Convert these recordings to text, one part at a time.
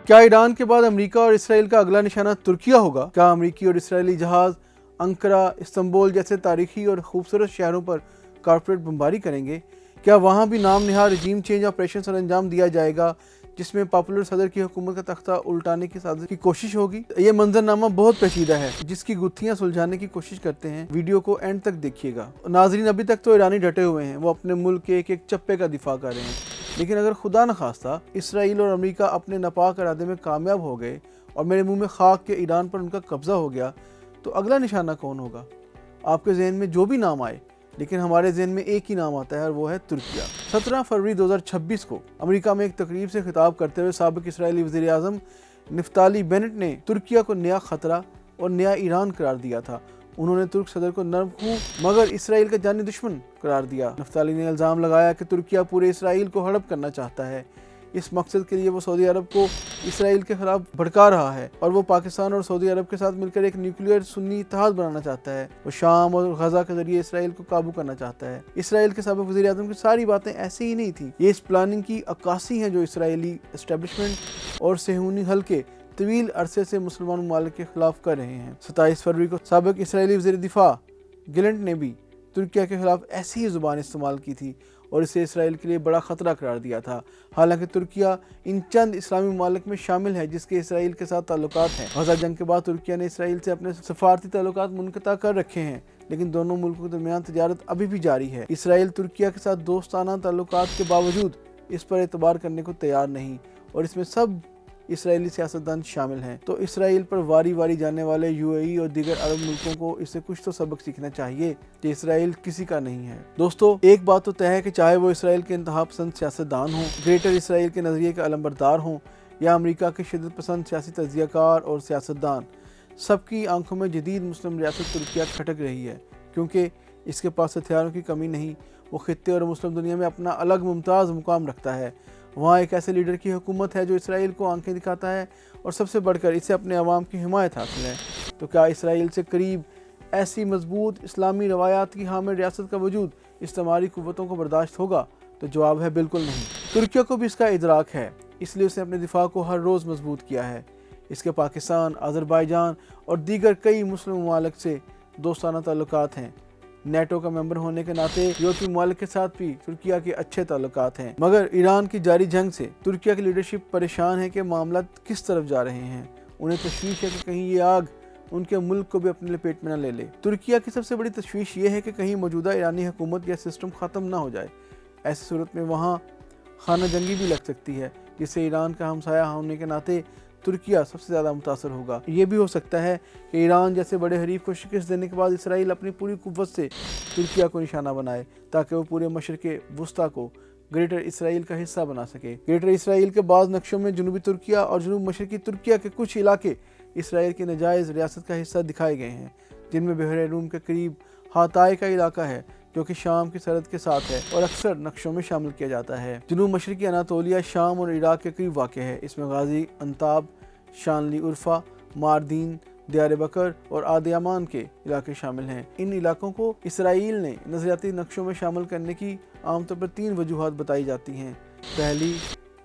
کیا ایران کے بعد امریکہ اور اسرائیل کا اگلا نشانہ ترکیہ ہوگا؟ کیا امریکی اور اسرائیلی جہاز انقرہ، استنبول جیسے تاریخی اور خوبصورت شہروں پر کارپوریٹ بمباری کریں گے؟ کیا وہاں بھی نام نہاد رجیم چینج آپریشن سر انجام دیا جائے گا جس میں پاپولر صدر کی حکومت کا تختہ الٹانے کی سازش کی کوشش ہوگی؟ یہ منظرنامہ بہت پیچیدہ ہے جس کی گتھیاں سلجھانے کی کوشش کرتے ہیں۔ ویڈیو کو اینڈ تک دیکھیے گا۔ ناظرین، ابھی تک تو ایرانی ڈٹے ہوئے ہیں، وہ اپنے ملک کے ایک ایک چپے کا دفاع کر رہے ہیں، لیکن اگر خدا نخواستہ اسرائیل اور امریکہ اپنے ناپاک ارادے میں کامیاب ہو گئے اور میرے منہ میں خاک کے ایران پر ان کا قبضہ ہو گیا تو اگلا نشانہ کون ہوگا؟ آپ کے ذہن میں جو بھی نام آئے، لیکن ہمارے ذہن میں ایک ہی نام آتا ہے اور وہ ہے ترکیہ۔ 17 فروری 2026 کو امریکہ میں ایک تقریب سے خطاب کرتے ہوئے سابق اسرائیلی وزیر اعظم نفتالی بینٹ نے ترکیہ کو نیا خطرہ اور نیا ایران قرار دیا تھا۔ انہوں نے ترک صدر کو نرم خو مگر اسرائیل کا جانی دشمن قرار دیا۔ نفتالی نے الزام لگایا کہ ترکیہ پورے اسرائیل کو ہڑپ کرنا چاہتا ہے۔ اس مقصد کے لیے وہ سعودی عرب کو اسرائیل کے خلاف بھڑکا رہا ہے اور وہ پاکستان اور سعودی عرب کے ساتھ مل کر ایک نیوکلیئر سنی اتحاد بنانا چاہتا ہے۔ وہ شام اور غزہ کے ذریعے اسرائیل کو قابو کرنا چاہتا ہے۔ اسرائیل کے سابق وزیر اعظم کی ساری باتیں ایسی ہی نہیں تھیں، یہ اس پلاننگ کی عکاسی ہے جو اسرائیلی اسٹیبلشمنٹ اور صہیونی حلقے طویل عرصے سے مسلمان ممالک کے خلاف کر رہے ہیں۔ 27 فروری کو سابق اسرائیلی وزیر دفاع گلنٹ نے بھی ترکیہ کے خلاف ایسی ہی زبان استعمال کی تھی اور اسے اسرائیل کے لیے بڑا خطرہ قرار دیا تھا۔ حالانکہ ترکیہ ان چند اسلامی ممالک میں شامل ہے جس کے اسرائیل کے ساتھ تعلقات ہیں۔ غزہ جنگ کے بعد ترکیہ نے اسرائیل سے اپنے سفارتی تعلقات منقطع کر رکھے ہیں، لیکن دونوں ملکوں کے درمیان تجارت ابھی بھی جاری ہے۔ اسرائیل ترکیہ کے ساتھ دوستانہ تعلقات کے باوجود اس پر اعتبار کرنے کو تیار نہیں، اور اس میں سب اسرائیلی سیاستدان شامل ہیں۔ تو اسرائیل پر واری واری جانے والے UAE اور دیگر عرب ملکوں کو اس سے کچھ تو سبق سیکھنا چاہیے کہ اسرائیل کسی کا نہیں ہے۔ دوستو، ایک بات تو طے ہے کہ چاہے وہ اسرائیل کے انتہا پسند سیاستدان ہوں، گریٹر اسرائیل کے نظریے کے علمبردار ہوں، یا امریکہ کے شدت پسند سیاسی تجزیہ کار اور سیاستدان، سب کی آنکھوں میں جدید مسلم ریاست ترکیہ کھٹک رہی ہے، کیونکہ اس کے پاس ہتھیاروں کی کمی نہیں۔ وہ خطے اور مسلم دنیا میں اپنا الگ ممتاز مقام رکھتا ہے۔ وہاں ایک ایسے لیڈر کی حکومت ہے جو اسرائیل کو آنکھیں دکھاتا ہے، اور سب سے بڑھ کر اسے اپنے عوام کی حمایت حاصل ہے۔ تو کیا اسرائیل سے قریب ایسی مضبوط اسلامی روایات کی حامل ریاست کا وجود استعماری قوتوں کو برداشت ہوگا؟ تو جواب ہے بالکل نہیں۔ ترکیہ کو بھی اس کا ادراک ہے، اس لیے اس نے اپنے دفاع کو ہر روز مضبوط کیا ہے۔ اس کے پاکستان، آذربائیجان اور دیگر کئی مسلم ممالک سے دوستانہ تعلقات ہیں۔ نیٹو کا ممبر ہونے کے ناطے یورپی ممالک کے ساتھ بھی ترکیہ کے اچھے تعلقات ہیں، مگر ایران کی جاری جنگ سے ترکیہ کی لیڈرشپ پریشان ہے کہ معاملات کس طرف جا رہے ہیں۔ انہیں تشویش ہے کہ کہیں یہ آگ ان کے ملک کو بھی اپنے لپیٹ میں نہ لے لے۔ ترکیہ کی سب سے بڑی تشویش یہ ہے کہ کہیں موجودہ ایرانی حکومت یا سسٹم ختم نہ ہو جائے۔ ایسی صورت میں وہاں خانہ جنگی بھی لگ سکتی ہے، جس سے ایران کا ہمسایہ ہونے کے ناطے ترکیہ سب سے زیادہ متاثر ہوگا۔ یہ بھی ہو سکتا ہے کہ ایران جیسے بڑے حریف کو شکست دینے کے بعد اسرائیل اپنی پوری قوت سے ترکیہ کو نشانہ بنائے تاکہ وہ پورے مشرق وسطیٰ کو گریٹر اسرائیل کا حصہ بنا سکے۔ گریٹر اسرائیل کے بعض نقشوں میں جنوبی ترکیہ اور جنوب مشرقی ترکیہ کے کچھ علاقے اسرائیل کی ناجائز ریاست کا حصہ دکھائے گئے ہیں، جن میں بحیرہ روم کے قریب ہاتائے کا علاقہ ہے جو کہ شام کی سرحد کے ساتھ ہے اور اکثر نقشوں میں شامل کیا جاتا ہے۔ جنوب مشرقی اناطولیہ شام اور عراق کے قریب واقع ہے۔ اس میں غازی انتاب، شانلی عرفہ، ماردین، دیار بکر اور آدیامان کے علاقے شامل ہیں۔ ان علاقوں کو اسرائیل نے نظریاتی نقشوں میں شامل کرنے کی عام طور پر 3 وجوہات بتائی جاتی ہیں۔ پہلی،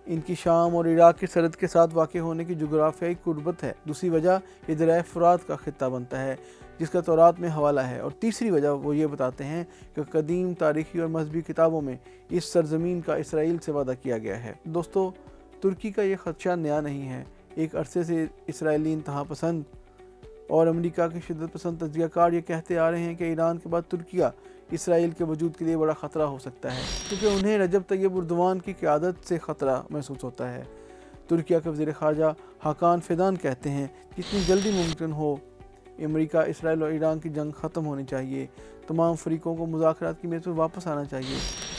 ان کی شام اور عراق کی سرحد کے ساتھ واقع ہونے کی جغرافیائی قربت ہے۔ دوسری وجہ، یہ دریائے فرات کا خطہ بنتا ہے جس کا تورات میں حوالہ ہے۔ اور تیسری وجہ وہ یہ بتاتے ہیں کہ قدیم تاریخی اور مذہبی کتابوں میں اس سرزمین کا اسرائیل سے وعدہ کیا گیا ہے۔ دوستو، ترکی کا یہ خدشہ نیا نہیں ہے۔ ایک عرصے سے اسرائیلی انتہا پسند اور امریکہ کے شدت پسند تجزیہ کار یہ کہتے آ رہے ہیں کہ ایران کے بعد ترکیہ اسرائیل کے وجود کے لیے بڑا خطرہ ہو سکتا ہے، کیونکہ انہیں رجب طیب اردوان کی قیادت سے خطرہ محسوس ہوتا ہے۔ ترکیہ کے وزیر خارجہ حاکان فیدان کہتے ہیں جتنی جلدی ممکن ہو امریکہ، اسرائیل اور ایران کی جنگ ختم ہونی چاہیے۔ تمام فریقوں کو مذاکرات کی میز پر واپس آنا چاہیے۔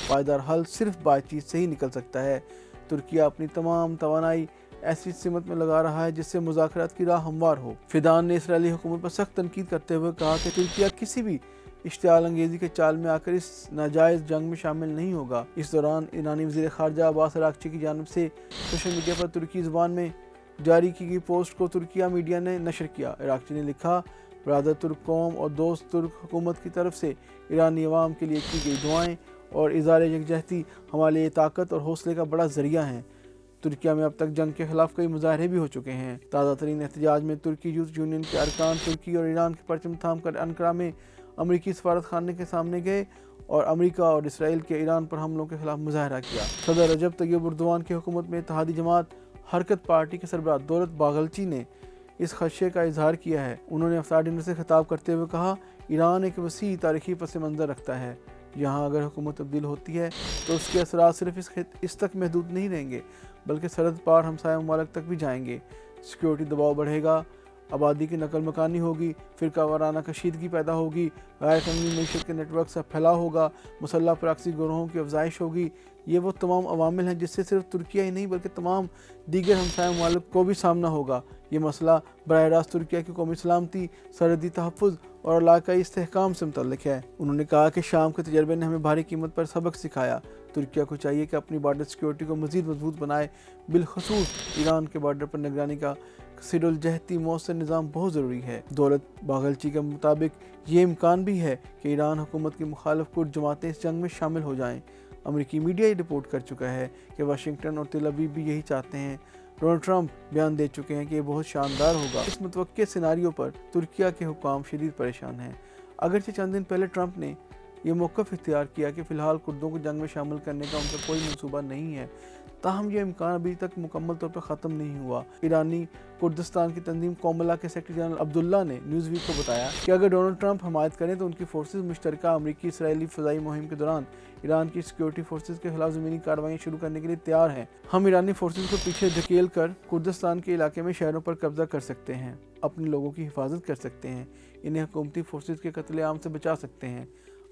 پائیدار حل صرف بات چیت سے ہی نکل سکتا ہے۔ ترکیہ اپنی تمام توانائی ایسی سمت میں لگا رہا ہے جس سے مذاکرات کی راہ ہموار ہو۔ فیدان نے اسرائیلی حکومت پر سخت تنقید کرتے ہوئے کہا کہ ترکیہ کسی بھی اشتعال انگیزی کے چال میں آ کر اس ناجائز جنگ میں شامل نہیں ہوگا۔ اس دوران ایرانی وزیر خارجہ عباس اراغچی کی جانب سے سوشل میڈیا پر ترکی زبان میں جاری کی گئی پوسٹ کو ترکیہ میڈیا نے نشر کیا۔ اراغچی نے لکھا، برادر ترک قوم اور دوست ترک حکومت کی طرف سے ایرانی عوام کے لیے کی گئی دعائیں اور اظہار یکجہتی ہمارے لیے طاقت اور حوصلے کا بڑا ذریعہ ہیں۔ ترکیہ میں اب تک جنگ کے خلاف کئی مظاہرے بھی ہو چکے ہیں۔ تازہ ترین احتجاج میں ترکی یوتھ یونین کے ارکان ترکی اور ایران کے پرچم تھام کر انقرہ میں امریکی سفارت خانے کے سامنے گئے اور امریکہ اور اسرائیل کے ایران پر حملوں کے خلاف مظاہرہ کیا۔ صدر رجب طیب اردوان کی حکومت میں اتحادی جماعت حرکت پارٹی کے سربراہ دولت باغلچی نے اس خدشے کا اظہار کیا ہے۔ انہوں نے افطار ڈنر سے خطاب کرتے ہوئے کہا، ایران ایک وسیع تاریخی پس منظر رکھتا ہے۔ یہاں اگر حکومت تبدیل ہوتی ہے تو اس کے اثرات صرف اس تک محدود نہیں رہیں گے بلکہ سرحد پار ہمسایہ ممالک تک بھی جائیں گے۔ سیکیورٹی دباؤ بڑھے گا، آبادی کی نقل مکانی ہوگی، فرقہ وارانہ کشیدگی پیدا ہوگی، غیر قانونی معیشت کے نیٹ ورک سے پھیلاؤ ہوگا، مسلح پراکسی گروہوں کی افزائش ہوگی۔ یہ وہ تمام عوامل ہیں جس سے صرف ترکیہ ہی نہیں بلکہ تمام دیگر ہمسایہ ممالک کو بھی سامنا ہوگا۔ یہ مسئلہ براہ راست ترکیہ کی قومی سلامتی، سرحدی تحفظ اور علاقائی استحکام سے متعلق ہے۔ انہوں نے کہا کہ شام کے تجربے نے ہمیں بھاری قیمت پر سبق سکھایا۔ ترکیہ کو چاہیے کہ اپنی بارڈر سیکیورٹی کو مزید مضبوط بنائے، بالخصوص ایران کے بارڈر پر نگرانی کا کثیر الجہتی مؤثر نظام بہت ضروری ہے۔ دولت باغلچی کے مطابق یہ امکان بھی ہے کہ ایران حکومت کی مخالف کرد جماعتیں اس جنگ میں شامل ہو جائیں۔ امریکی میڈیا یہ رپورٹ کر چکا ہے کہ واشنگٹن اور تل ابیب بھی یہی چاہتے ہیں۔ ڈونلڈ ٹرمپ بیان دے چکے ہیں کہ یہ بہت شاندار ہوگا۔ اس متوقع سیناریو پر ترکیہ کے حکام شدید پریشان ہیں۔ اگرچہ چند دن پہلے ٹرمپ نے یہ موقف اختیار کیا کہ فی الحال کردوں کو جنگ میں شامل کرنے کا ان کا کوئی منصوبہ نہیں ہے، تاہم یہ امکان ابھی تک مکمل طور پر ختم نہیں ہوا۔ ایرانی کردستان کی تنظیم کوملا کے سیکرٹری جنرل عبداللہ نے نیوز ویک کو بتایا کہ اگر ڈونلڈ ٹرمپ حمایت کریں تو ان کی فورسز مشترکہ امریکی اسرائیلی فضائی مہم کے دوران ایران کی سیکیورٹی فورسز کے خلاف زمینی کارروائیاں شروع کرنے کے لیے تیار ہیں۔ ہم ایرانی فورسز کو پیچھے دھکیل کر کردستان کے علاقے میں شہروں پر قبضہ کر سکتے ہیں، اپنے لوگوں کی حفاظت کر سکتے ہیں، انہیں حکومتی فورسز کے قتل عام سے بچا سکتے ہیں،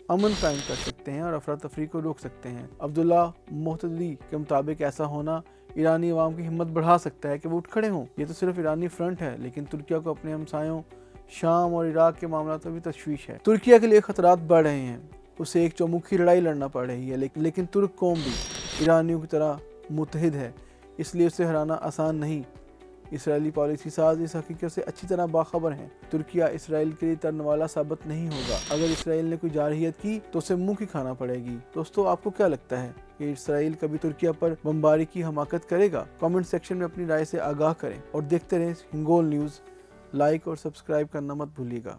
امن قائم کر سکتے ہیں اور افراتفری کو روک سکتے ہیں۔ عبداللہ محتدی کے مطابق ایسا ہونا ایرانی عوام کی ہمت بڑھا سکتا ہے کہ وہ اٹھ کھڑے ہوں۔ یہ تو صرف ایرانی فرنٹ ہے، لیکن ترکیہ کو اپنے ہمسایوں شام اور عراق کے معاملات میں بھی تشویش ہے۔ ترکیہ کے لیے خطرات بڑھ رہے ہیں، اسے ایک چومکھی لڑائی لڑنا پڑ رہی ہے، لیکن ترک قوم بھی ایرانیوں کی طرح متحد ہے، اس لیے اسے ہرانا آسان نہیں۔ اسرائیلی پالیسی ساز اس حقیقت سے اچھی طرح باخبر ہیں۔ ترکیہ اسرائیل کے لیے ترنے والا ثابت نہیں ہوگا۔ اگر اسرائیل نے کوئی جارحیت کی تو اسے منہ کی کھانا پڑے گی۔ دوستو، آپ کو کیا لگتا ہے کہ اسرائیل کبھی ترکیہ پر بمباری کی حماقت کرے گا؟ کامنٹ سیکشن میں اپنی رائے سے آگاہ کریں اور دیکھتے رہیں ہنگول نیوز۔ لائک اور سبسکرائب کرنا مت بھولیے گا۔